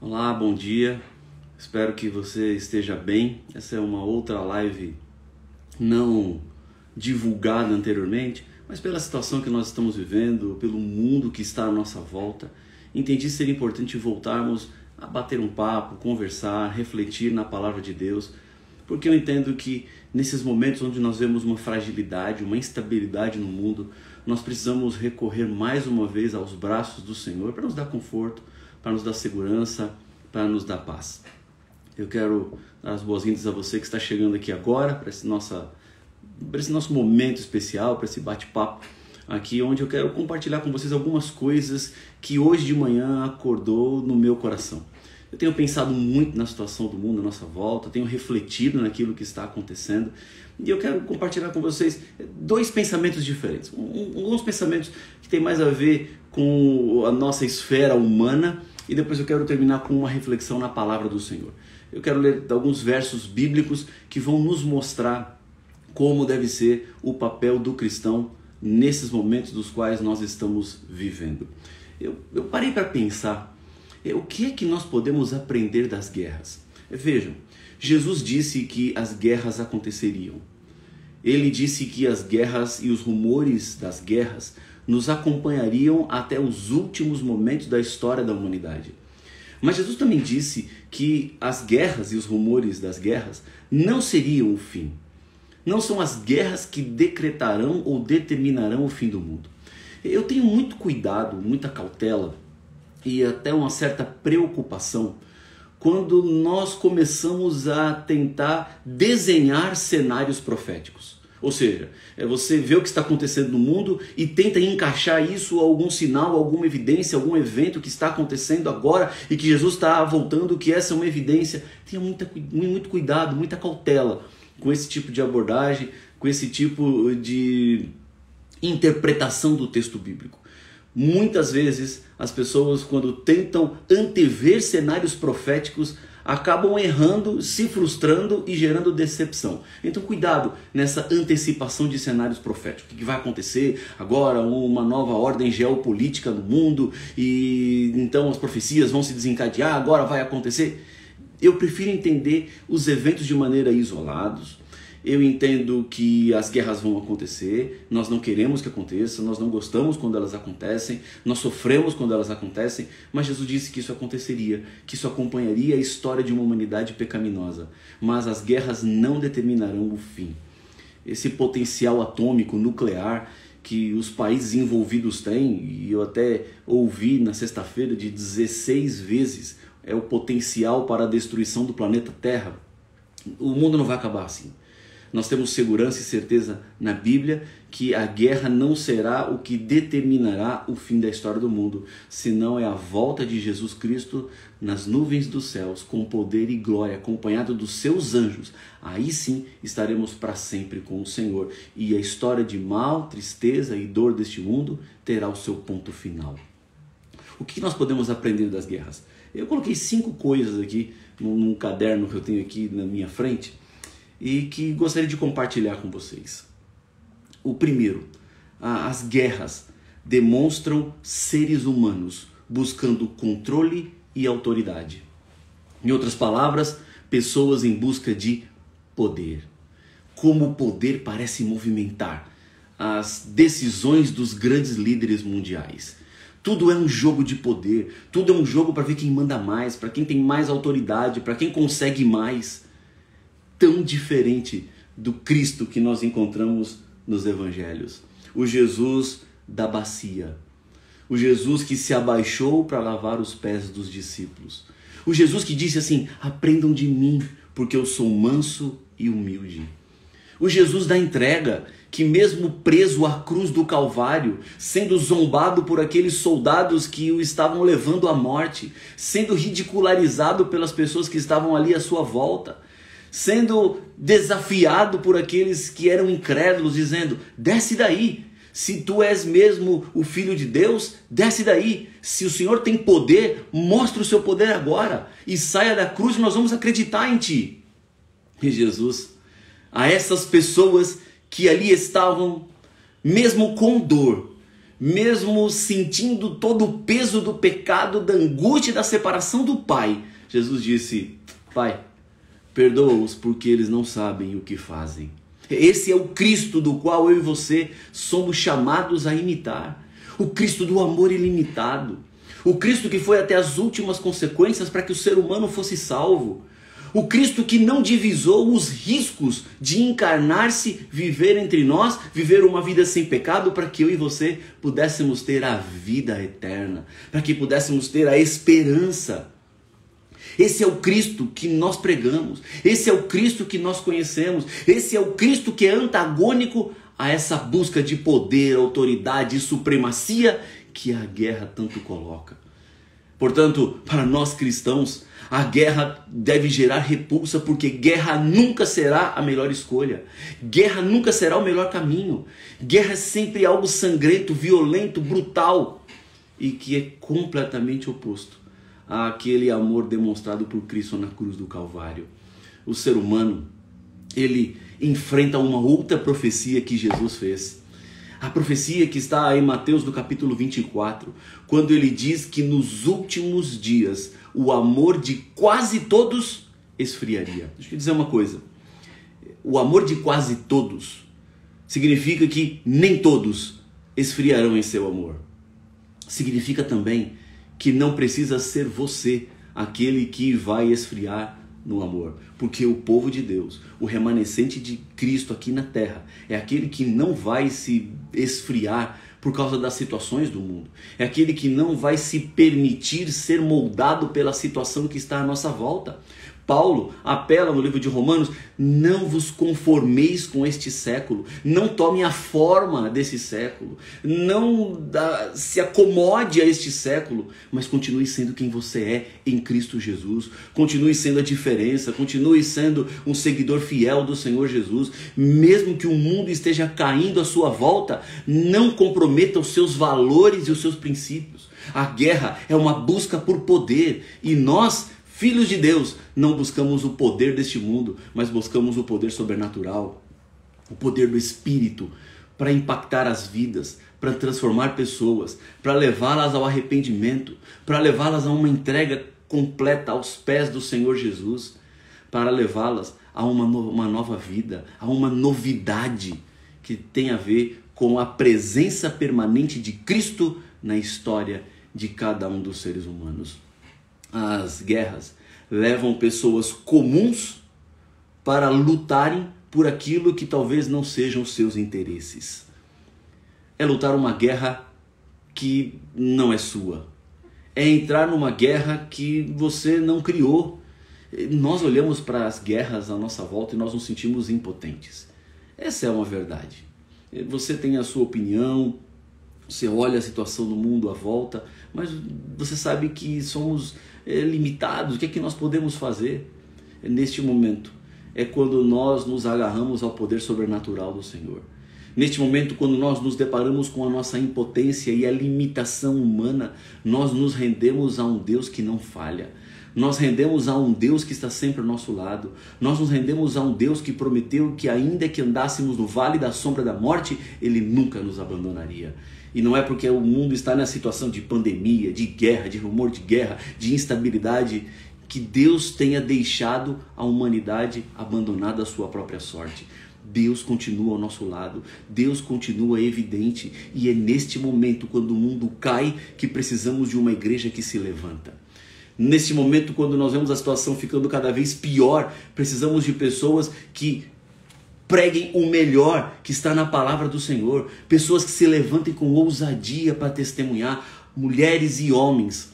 Olá, bom dia. Espero que você esteja bem. Essa é uma outra live não divulgada anteriormente, mas pela situação que nós estamos vivendo, pelo mundo que está à nossa volta, entendi ser importante voltarmos a bater um papo, conversar, refletir na palavra de Deus, porque eu entendo que nesses momentos onde nós vemos uma fragilidade, uma instabilidade no mundo, nós precisamos recorrer mais uma vez aos braços do Senhor para nos dar conforto, para nos dar segurança, para nos dar paz. Eu quero dar as boas-vindas a você que está chegando aqui agora, para esse nosso momento especial, para esse bate-papo aqui, onde eu quero compartilhar com vocês algumas coisas que hoje de manhã acordou no meu coração. Eu tenho pensado muito na situação do mundo à nossa volta, tenho refletido naquilo que está acontecendo e eu quero compartilhar com vocês dois pensamentos diferentes. Alguns pensamentos que têm mais a ver com a nossa esfera humana e depois eu quero terminar com uma reflexão na palavra do Senhor. Eu quero ler alguns versos bíblicos que vão nos mostrar como deve ser o papel do cristão nesses momentos dos quais nós estamos vivendo. Eu parei para pensar o que é que nós podemos aprender das guerras. Vejam, Jesus disse que as guerras aconteceriam. Ele disse que as guerras e os rumores das guerras nos acompanhariam até os últimos momentos da história da humanidade. Mas Jesus também disse que as guerras e os rumores das guerras não seriam o fim. Não são as guerras que decretarão ou determinarão o fim do mundo. Eu tenho muito cuidado, muita cautela e até uma certa preocupação quando nós começamos a tentar desenhar cenários proféticos. Ou seja, você vê o que está acontecendo no mundo e tenta encaixar isso a algum sinal, alguma evidência, algum evento que está acontecendo agora e que Jesus está voltando, que essa é uma evidência. Tenha muito cuidado, muita cautela com esse tipo de abordagem, com esse tipo de interpretação do texto bíblico. Muitas vezes as pessoas, quando tentam antever cenários proféticos, acabam errando, se frustrando e gerando decepção. Então cuidado nessa antecipação de cenários proféticos. O que vai acontecer agora? Uma nova ordem geopolítica no mundo e então as profecias vão se desencadear, agora vai acontecer. Eu prefiro entender os eventos de maneira isolados. Eu entendo que as guerras vão acontecer, nós não queremos que aconteça, nós não gostamos quando elas acontecem, nós sofremos quando elas acontecem, mas Jesus disse que isso aconteceria, que isso acompanharia a história de uma humanidade pecaminosa. Mas as guerras não determinarão o fim. Esse potencial atômico, nuclear, que os países envolvidos têm, e eu até ouvi na sexta-feira de 16 vezes, é o potencial para a destruição do planeta Terra. O mundo não vai acabar assim. Nós temos segurança e certeza na Bíblia que a guerra não será o que determinará o fim da história do mundo, senão é a volta de Jesus Cristo nas nuvens dos céus, com poder e glória, acompanhado dos seus anjos. Aí sim estaremos para sempre com o Senhor e a história de mal, tristeza e dor deste mundo terá o seu ponto final. O que nós podemos aprender das guerras? Eu coloquei 5 coisas aqui num caderno que eu tenho aqui na minha frente e que gostaria de compartilhar com vocês. O primeiro, as guerras demonstram seres humanos buscando controle e autoridade. Em outras palavras, pessoas em busca de poder. Como o poder parece movimentar as decisões dos grandes líderes mundiais. Tudo é um jogo de poder, tudo é um jogo para ver quem manda mais, para quem tem mais autoridade, para quem consegue mais. Tão diferente do Cristo que nós encontramos nos evangelhos. O Jesus da bacia. O Jesus que se abaixou para lavar os pés dos discípulos. O Jesus que disse assim: aprendam de mim, porque eu sou manso e humilde. O Jesus da entrega, que mesmo preso à cruz do Calvário, sendo zombado por aqueles soldados que o estavam levando à morte, sendo ridicularizado pelas pessoas que estavam ali à sua volta, sendo desafiado por aqueles que eram incrédulos, dizendo: desce daí, se tu és mesmo o Filho de Deus, desce daí, se o Senhor tem poder, mostra o seu poder agora, e saia da cruz e nós vamos acreditar em ti. E Jesus, a essas pessoas que ali estavam, mesmo com dor, mesmo sentindo todo o peso do pecado, da angústia e da separação do Pai, Jesus disse: Pai, perdoa-os porque eles não sabem o que fazem. Esse é o Cristo do qual eu e você somos chamados a imitar. O Cristo do amor ilimitado. O Cristo que foi até as últimas consequências para que o ser humano fosse salvo. O Cristo que não divisou os riscos de encarnar-se, viver entre nós, viver uma vida sem pecado, para que eu e você pudéssemos ter a vida eterna, para que pudéssemos ter a esperança. Esse é o Cristo que nós pregamos, esse é o Cristo que nós conhecemos, esse é o Cristo que é antagônico a essa busca de poder, autoridade e supremacia que a guerra tanto coloca. Portanto, para nós cristãos, a guerra deve gerar repulsa, porque guerra nunca será a melhor escolha. Guerra nunca será o melhor caminho. Guerra é sempre algo sangrento, violento, brutal e que é completamente oposto àquele amor demonstrado por Cristo na cruz do Calvário. O ser humano, ele enfrenta uma outra profecia que Jesus fez. A profecia que está em Mateus no capítulo 24, quando ele diz que nos últimos dias o amor de quase todos esfriaria. Deixa eu dizer uma coisa. O amor de quase todos significa que nem todos esfriarão em seu amor. Significa também que não precisa ser você aquele que vai esfriar no amor, porque o povo de Deus, o remanescente de Cristo aqui na terra, é aquele que não vai se esfriar por causa das situações do mundo, é aquele que não vai se permitir ser moldado pela situação que está à nossa volta. Paulo apela no livro de Romanos: não vos conformeis com este século, não tome a forma desse século, não se acomode a este século, mas continue sendo quem você é em Cristo Jesus, continue sendo a diferença, continue sendo um seguidor fiel do Senhor Jesus, mesmo que o mundo esteja caindo à sua volta, não comprometa os seus valores e os seus princípios. A guerra é uma busca por poder e nós, filhos de Deus, não buscamos o poder deste mundo, mas buscamos o poder sobrenatural, o poder do Espírito, para impactar as vidas, para transformar pessoas, para levá-las ao arrependimento, para levá-las a uma entrega completa aos pés do Senhor Jesus, para levá-las a uma nova vida, a uma novidade que tem a ver com a presença permanente de Cristo na história de cada um dos seres humanos. As guerras levam pessoas comuns para lutarem por aquilo que talvez não sejam os seus interesses. É lutar uma guerra que não é sua. É entrar numa guerra que você não criou. Nós olhamos para as guerras à nossa volta e nós nos sentimos impotentes. Essa é uma verdade. Você tem a sua opinião, você olha a situação do mundo à volta, mas você sabe que somos limitados. O que é que nós podemos fazer neste momento? É quando nós nos agarramos ao poder sobrenatural do Senhor. Neste momento, quando nós nos deparamos com a nossa impotência e a limitação humana, nós nos rendemos a um Deus que não falha. Nós rendemos a um Deus que está sempre ao nosso lado. Nós nos rendemos a um Deus que prometeu que ainda que andássemos no vale da sombra da morte, Ele nunca nos abandonaria. E não é porque o mundo está na situação de pandemia, de guerra, de rumor de guerra, de instabilidade, que Deus tenha deixado a humanidade abandonada à sua própria sorte. Deus continua ao nosso lado, Deus continua evidente, e é neste momento, quando o mundo cai, que precisamos de uma igreja que se levanta. Neste momento, quando nós vemos a situação ficando cada vez pior, precisamos de pessoas que preguem o melhor que está na palavra do Senhor, pessoas que se levantem com ousadia para testemunhar, mulheres e homens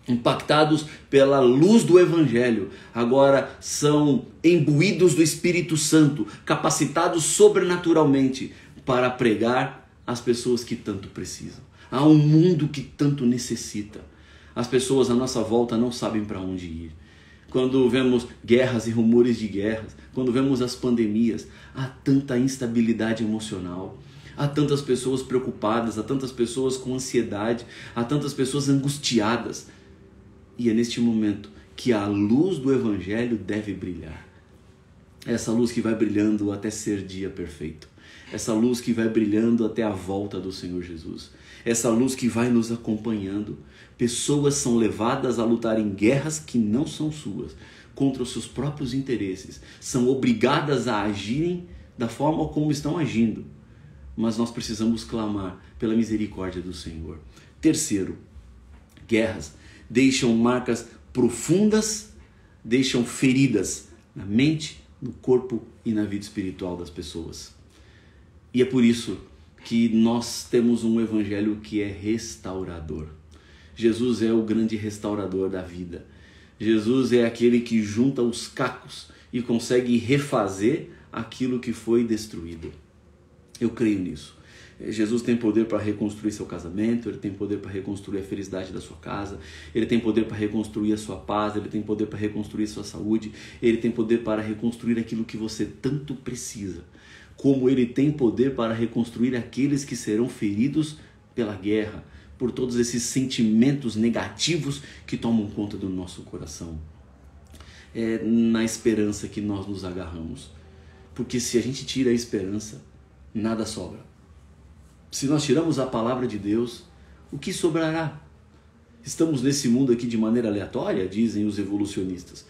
impactados pela luz do Evangelho, agora são imbuídos do Espírito Santo, capacitados sobrenaturalmente para pregar às pessoas que tanto precisam, a um mundo que tanto necessita. As pessoas à nossa volta não sabem para onde ir. Quando vemos guerras e rumores de guerras, quando vemos as pandemias, há tanta instabilidade emocional, há tantas pessoas preocupadas, há tantas pessoas com ansiedade, há tantas pessoas angustiadas. E é neste momento que a luz do Evangelho deve brilhar. Essa luz que vai brilhando até ser dia perfeito. Essa luz que vai brilhando até a volta do Senhor Jesus. essa luz que vai nos acompanhando. Pessoas são levadas a lutar em guerras que não são suas, contra os seus próprios interesses. São obrigadas a agirem da forma como estão agindo. Mas nós precisamos clamar pela misericórdia do Senhor. Terceiro, guerras deixam marcas profundas, deixam feridas na mente, no corpo e na vida espiritual das pessoas. E é por isso que nós temos um evangelho que é restaurador. Jesus é o grande restaurador da vida. Jesus é aquele que junta os cacos e consegue refazer aquilo que foi destruído. Eu creio nisso. Jesus tem poder para reconstruir seu casamento, Ele tem poder para reconstruir a felicidade da sua casa, Ele tem poder para reconstruir a sua paz, Ele tem poder para reconstruir a sua saúde, Ele tem poder para reconstruir aquilo que você tanto precisa, como Ele tem poder para reconstruir aqueles que serão feridos pela guerra, por todos esses sentimentos negativos que tomam conta do nosso coração. É na esperança que nós nos agarramos, porque se a gente tira a esperança, nada sobra. Se nós tiramos a palavra de Deus, o que sobrará? Estamos nesse mundo aqui de maneira aleatória, dizem os evolucionistas.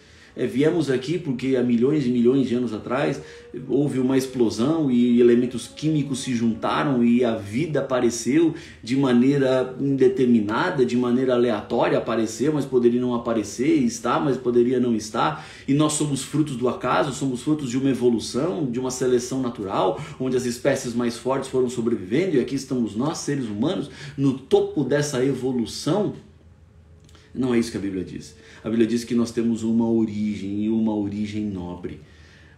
Viemos aqui porque há milhões e milhões de anos atrás houve uma explosão e elementos químicos se juntaram e a vida apareceu de maneira indeterminada, de maneira aleatória, apareceu, mas poderia não aparecer, estar, mas poderia não estar. E nós somos frutos do acaso, somos frutos de uma evolução, de uma seleção natural, onde as espécies mais fortes foram sobrevivendo e aqui estamos nós, seres humanos, no topo dessa evolução. Não é isso que a Bíblia diz. A Bíblia diz que nós temos uma origem e uma origem nobre.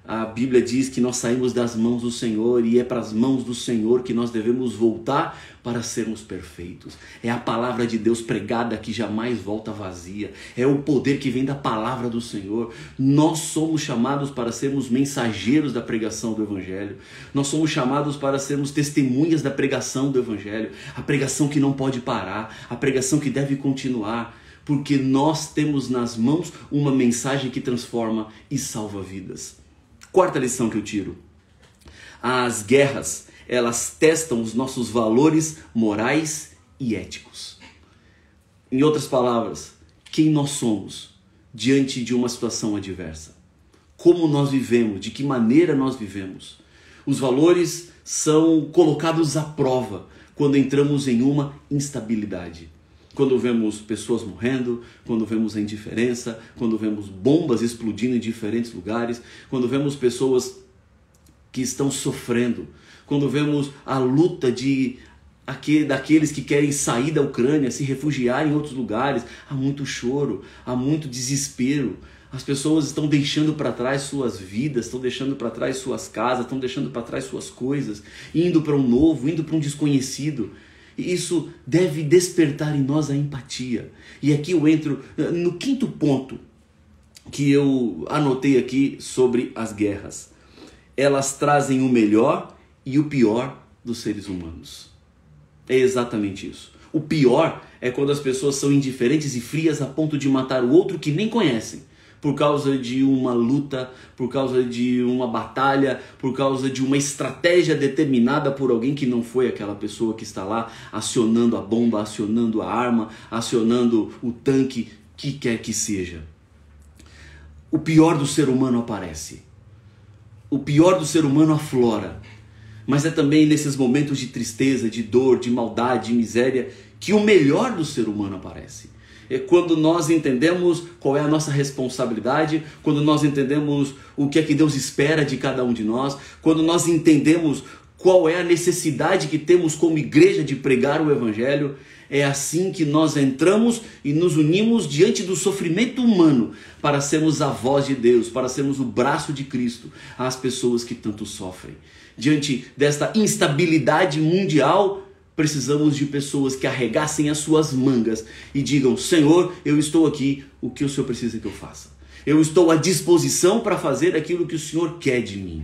A Bíblia diz que nós saímos das mãos do Senhor e é para as mãos do Senhor que nós devemos voltar para sermos perfeitos. É a palavra de Deus pregada que jamais volta vazia. É o poder que vem da palavra do Senhor. Nós somos chamados para sermos mensageiros da pregação do Evangelho. Nós somos chamados para sermos testemunhas da pregação do Evangelho. A pregação que não pode parar, a pregação que deve continuar. Porque nós temos nas mãos uma mensagem que transforma e salva vidas. Quarta lição que eu tiro. As guerras, elas testam os nossos valores morais e éticos. Em outras palavras, quem nós somos diante de uma situação adversa. Como nós vivemos, de que maneira nós vivemos. Os valores são colocados à prova quando entramos em uma instabilidade. Quando vemos pessoas morrendo, quando vemos a indiferença, quando vemos bombas explodindo em diferentes lugares, quando vemos pessoas que estão sofrendo, quando vemos a luta daqueles que querem sair da Ucrânia, se refugiar em outros lugares, há muito choro, há muito desespero. As pessoas estão deixando para trás suas vidas, estão deixando para trás suas casas, estão deixando para trás suas coisas, indo para um novo, indo para um desconhecido. E isso deve despertar em nós a empatia. E aqui eu entro no quinto ponto que eu anotei aqui sobre as guerras. Elas trazem o melhor e o pior dos seres humanos. É exatamente isso. O pior é quando as pessoas são indiferentes e frias a ponto de matar o outro que nem conhecem. Por causa de uma luta, por causa de uma batalha, por causa de uma estratégia determinada por alguém que não foi aquela pessoa que está lá acionando a bomba, acionando a arma, acionando o tanque, que quer que seja. O pior do ser humano aparece. O pior do ser humano aflora. Mas é também nesses momentos de tristeza, de dor, de maldade, de miséria, que o melhor do ser humano aparece. É quando nós entendemos qual é a nossa responsabilidade, quando nós entendemos o que é que Deus espera de cada um de nós, quando nós entendemos qual é a necessidade que temos como igreja de pregar o Evangelho, é assim que nós entramos e nos unimos diante do sofrimento humano para sermos a voz de Deus, para sermos o braço de Cristo às pessoas que tanto sofrem. Diante desta instabilidade mundial, precisamos de pessoas que arregassem as suas mangas e digam: Senhor, eu estou aqui, o que o Senhor precisa que eu faça? Eu estou à disposição para fazer aquilo que o Senhor quer de mim.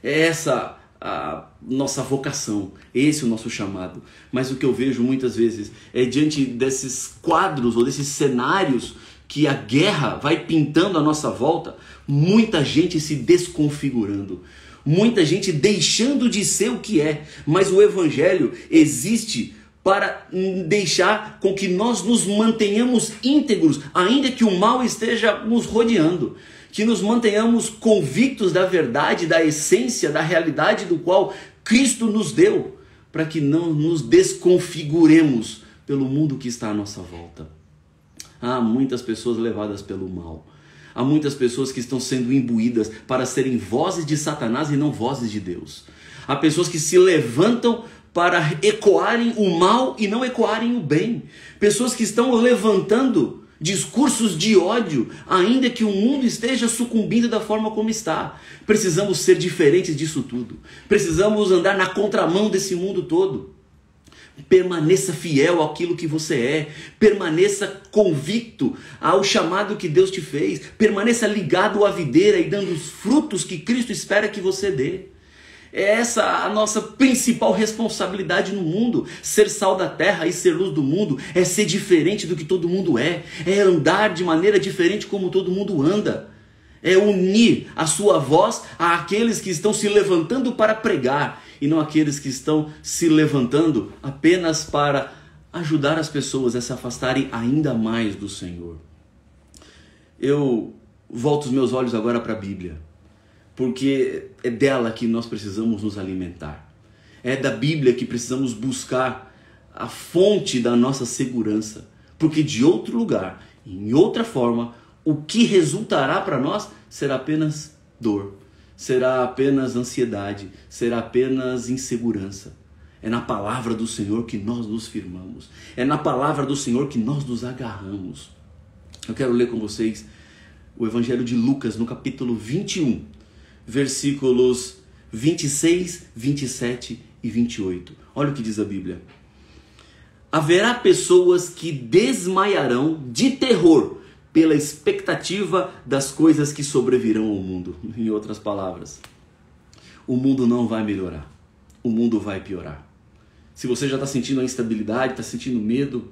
É essa a nossa vocação, esse é o nosso chamado. Mas o que eu vejo muitas vezes é diante desses quadros ou desses cenários que a guerra vai pintando à nossa volta, muita gente se desconfigurando. muita gente deixando de ser o que é, mas o Evangelho existe para deixar com que nós nos mantenhamos íntegros, ainda que o mal esteja nos rodeando, que nos mantenhamos convictos da verdade, da essência, da realidade do qual Cristo nos deu, para que não nos desconfiguremos pelo mundo que está à nossa volta. Há muitas pessoas levadas pelo mal. Há muitas pessoas que estão sendo imbuídas para serem vozes de Satanás e não vozes de Deus. Há pessoas que se levantam para ecoarem o mal e não ecoarem o bem. Pessoas que estão levantando discursos de ódio, ainda que o mundo esteja sucumbindo da forma como está. Precisamos ser diferentes disso tudo. Precisamos andar na contramão desse mundo todo. Permaneça fiel àquilo que você é. Permaneça convicto ao chamado que Deus te fez. Permaneça ligado à videira e dando os frutos que Cristo espera que você dê. É essa a nossa principal responsabilidade no mundo. Ser sal da terra e ser luz do mundo é ser diferente do que todo mundo é andar de maneira diferente como todo mundo anda. É unir a sua voz àqueles que estão se levantando para pregar e não àqueles que estão se levantando apenas para ajudar as pessoas a se afastarem ainda mais do Senhor. Eu volto os meus olhos agora para a Bíblia, porque é dela que nós precisamos nos alimentar. É da Bíblia que precisamos buscar a fonte da nossa segurança, porque de outro lugar, em outra forma, o que resultará para nós será apenas dor, será apenas ansiedade, será apenas insegurança. É na palavra do Senhor que nós nos firmamos, é na palavra do Senhor que nós nos agarramos. Eu quero ler com vocês o Evangelho de Lucas no capítulo 21, versículos 26, 27 e 28. Olha o que diz a Bíblia. Haverá pessoas que desmaiarão de terror pela expectativa das coisas que sobrevirão ao mundo. Em outras palavras, o mundo não vai melhorar, o mundo vai piorar. Se você já está sentindo a instabilidade, está sentindo medo,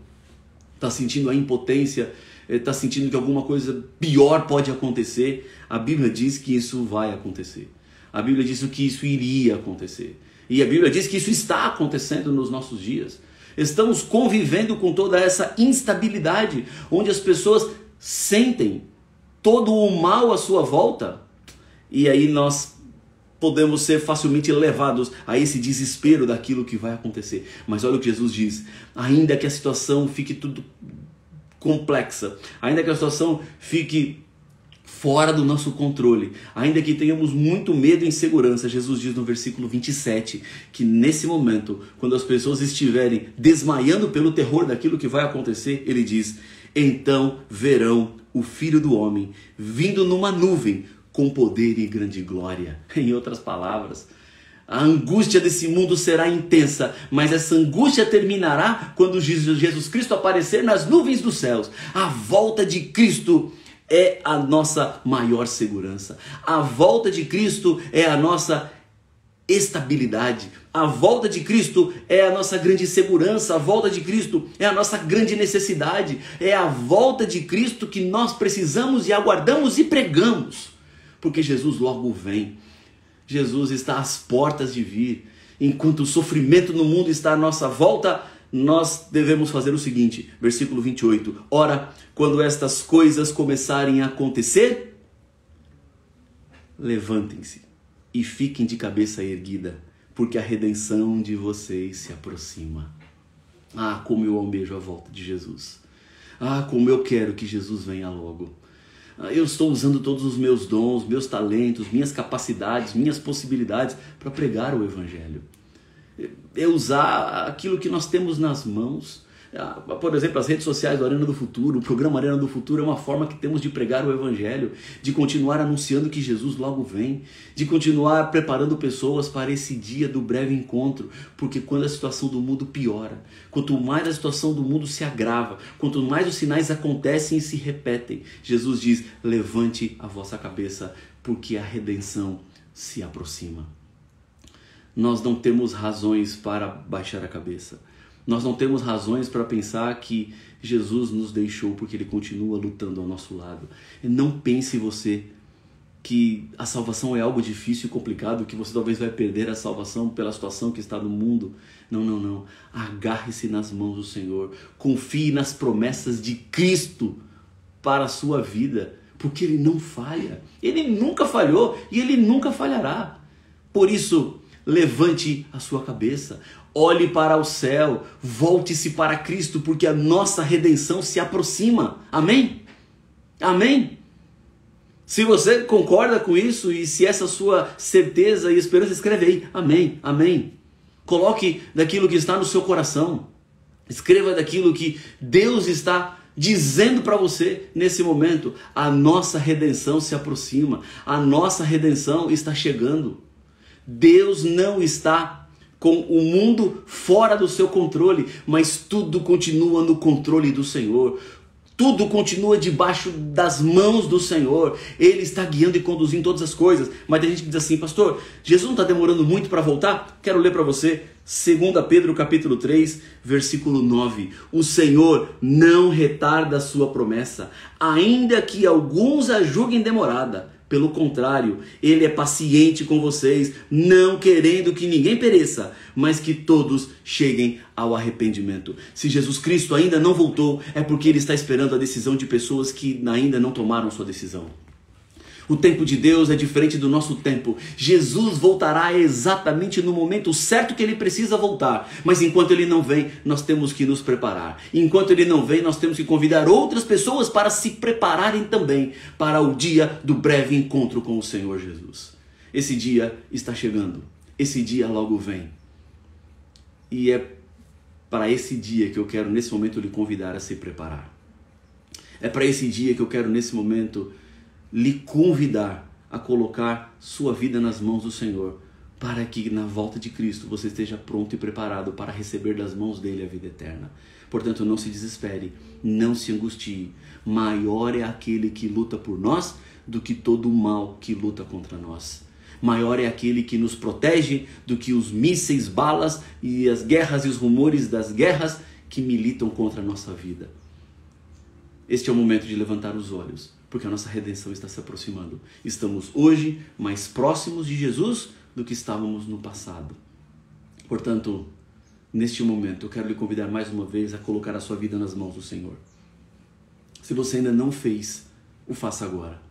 está sentindo a impotência, está sentindo que alguma coisa pior pode acontecer, a Bíblia diz que isso vai acontecer. A Bíblia diz que isso iria acontecer. E a Bíblia diz que isso está acontecendo nos nossos dias. Estamos convivendo com toda essa instabilidade, onde as pessoas sentem todo o mal à sua volta. E aí nós podemos ser facilmente levados a esse desespero daquilo que vai acontecer. Mas olha o que Jesus diz. Ainda que a situação fique tudo complexa, ainda que a situação fique fora do nosso controle, ainda que tenhamos muito medo e insegurança, Jesus diz no versículo 27, que nesse momento, quando as pessoas estiverem desmaiando pelo terror daquilo que vai acontecer, ele diz: então verão o Filho do Homem vindo numa nuvem com poder e grande glória. Em outras palavras, a angústia desse mundo será intensa, mas essa angústia terminará quando Jesus Cristo aparecer nas nuvens dos céus. A volta de Cristo é a nossa maior segurança. A volta de Cristo é a nossa estabilidade. A volta de Cristo é a nossa grande segurança. A volta de Cristo é a nossa grande necessidade. É a volta de Cristo que nós precisamos e aguardamos e pregamos, porque Jesus logo vem. Jesus está às portas de vir. Enquanto o sofrimento no mundo está à nossa volta, nós devemos fazer o seguinte, versículo 28. Ora, quando estas coisas começarem a acontecer, levantem-se e fiquem de cabeça erguida, porque a redenção de vocês se aproxima. Ah, como eu almejo a volta de Jesus. Ah, como eu quero que Jesus venha logo. Eu estou usando todos os meus dons, meus talentos, minhas capacidades, minhas possibilidades para pregar o Evangelho. É usar aquilo que nós temos nas mãos. Por exemplo, as redes sociais do Arena do Futuro, o programa Arena do Futuro é uma forma que temos de pregar o Evangelho, de continuar anunciando que Jesus logo vem, de continuar preparando pessoas para esse dia do breve encontro, porque quando a situação do mundo piora, quanto mais a situação do mundo se agrava, quanto mais os sinais acontecem e se repetem, Jesus diz: levante a vossa cabeça, porque a redenção se aproxima. Nós não temos razões para baixar a cabeça. Nós não temos razões para pensar que Jesus nos deixou porque Ele continua lutando ao nosso lado. Não pense você que a salvação é algo difícil e complicado, que você talvez vai perder a salvação pela situação que está no mundo. Não, não, não. Agarre-se nas mãos do Senhor. Confie nas promessas de Cristo para a sua vida, porque Ele não falha. Ele nunca falhou e Ele nunca falhará. Por isso, levante a sua cabeça, olhe para o céu, volte-se para Cristo, porque a nossa redenção se aproxima. Amém? Amém? Se você concorda com isso e se essa sua certeza e esperança, escreve aí, amém, amém. Coloque daquilo que está no seu coração. Escreva daquilo que Deus está dizendo para você nesse momento. A nossa redenção se aproxima, a nossa redenção está chegando. Deus não está com o mundo fora do seu controle, mas tudo continua no controle do Senhor. Tudo continua debaixo das mãos do Senhor. Ele está guiando e conduzindo todas as coisas. Mas tem gente que diz assim, pastor, Jesus não está demorando muito para voltar? Quero ler para você 2 Pedro capítulo 3, versículo 9. O Senhor não retarda a sua promessa, ainda que alguns a julguem demorada. Pelo contrário, Ele é paciente com vocês, não querendo que ninguém pereça, mas que todos cheguem ao arrependimento. Se Jesus Cristo ainda não voltou, é porque Ele está esperando a decisão de pessoas que ainda não tomaram sua decisão. O tempo de Deus é diferente do nosso tempo. Jesus voltará exatamente no momento certo que Ele precisa voltar. Mas enquanto Ele não vem, nós temos que nos preparar. Enquanto Ele não vem, nós temos que convidar outras pessoas para se prepararem também para o dia do breve encontro com o Senhor Jesus. Esse dia está chegando. Esse dia logo vem. E é para esse dia que eu quero nesse momento lhe convidar a se preparar. É para esse dia que eu quero nesse momento lhe convidar a colocar sua vida nas mãos do Senhor, para que na volta de Cristo você esteja pronto e preparado para receber das mãos dele a vida eterna. Portanto, não se desespere, não se angustie. Maior é aquele que luta por nós do que todo o mal que luta contra nós. Maior é aquele que nos protege do que os mísseis, balas e as guerras e os rumores das guerras que militam contra a nossa vida. Este é o momento de levantar os olhos, porque a nossa redenção está se aproximando. Estamos hoje mais próximos de Jesus do que estávamos no passado. Portanto, neste momento, eu quero lhe convidar mais uma vez a colocar a sua vida nas mãos do Senhor. Se você ainda não fez, o faça agora.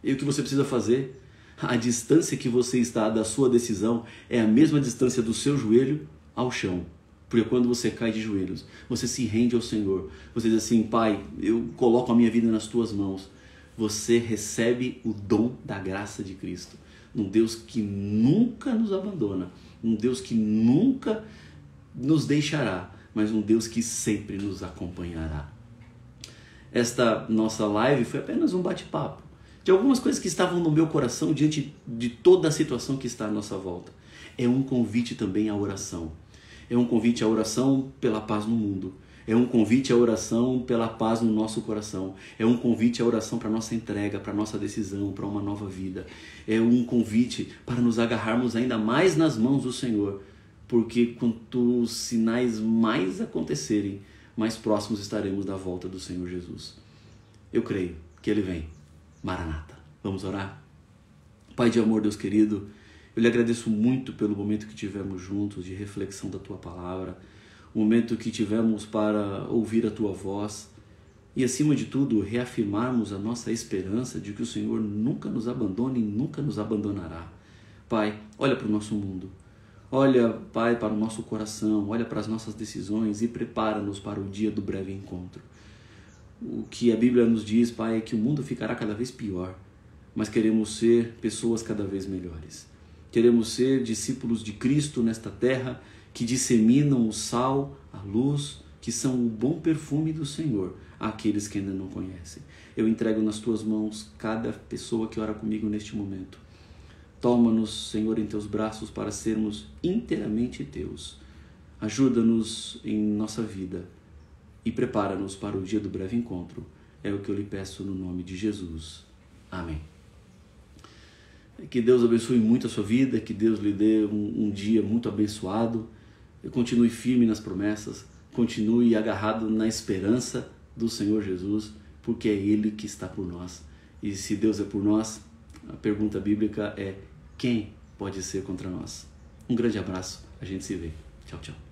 E o que você precisa fazer? A distância que você está da sua decisão é a mesma distância do seu joelho ao chão. Porque quando você cai de joelhos, você se rende ao Senhor. Você diz assim, Pai, eu coloco a minha vida nas tuas mãos. Você recebe o dom da graça de Cristo. Um Deus que nunca nos abandona. Um Deus que nunca nos deixará. Mas um Deus que sempre nos acompanhará. Esta nossa live foi apenas um bate-papo de algumas coisas que estavam no meu coração diante de toda a situação que está à nossa volta. É um convite também à oração. É um convite à oração pela paz no mundo. É um convite à oração pela paz no nosso coração. É um convite à oração para a nossa entrega, para a nossa decisão, para uma nova vida. É um convite para nos agarrarmos ainda mais nas mãos do Senhor. Porque quanto os sinais mais acontecerem, mais próximos estaremos da volta do Senhor Jesus. Eu creio que Ele vem. Maranata. Vamos orar? Pai de amor, Deus querido, eu lhe agradeço muito pelo momento que tivemos juntos de reflexão da Tua Palavra, o momento que tivemos para ouvir a Tua voz e, acima de tudo, reafirmarmos a nossa esperança de que o Senhor nunca nos abandona e nunca nos abandonará. Pai, olha para o nosso mundo. Olha, Pai, para o nosso coração, olha para as nossas decisões e prepara-nos para o dia do breve encontro. O que a Bíblia nos diz, Pai, é que o mundo ficará cada vez pior, mas queremos ser pessoas cada vez melhores. Queremos ser discípulos de Cristo nesta terra, que disseminam o sal, a luz, que são o bom perfume do Senhor àqueles que ainda não conhecem. Eu entrego nas Tuas mãos cada pessoa que ora comigo neste momento. Toma-nos, Senhor, em Teus braços para sermos inteiramente Teus. Ajuda-nos em nossa vida e prepara-nos para o dia do breve encontro. É o que eu lhe peço no nome de Jesus. Amém. Que Deus abençoe muito a sua vida, que Deus lhe dê um dia muito abençoado. Continue firme nas promessas, continue agarrado na esperança do Senhor Jesus, porque é Ele que está por nós. E se Deus é por nós, A pergunta bíblica é: quem pode ser contra nós? Um grande abraço, a gente se vê. Tchau, tchau.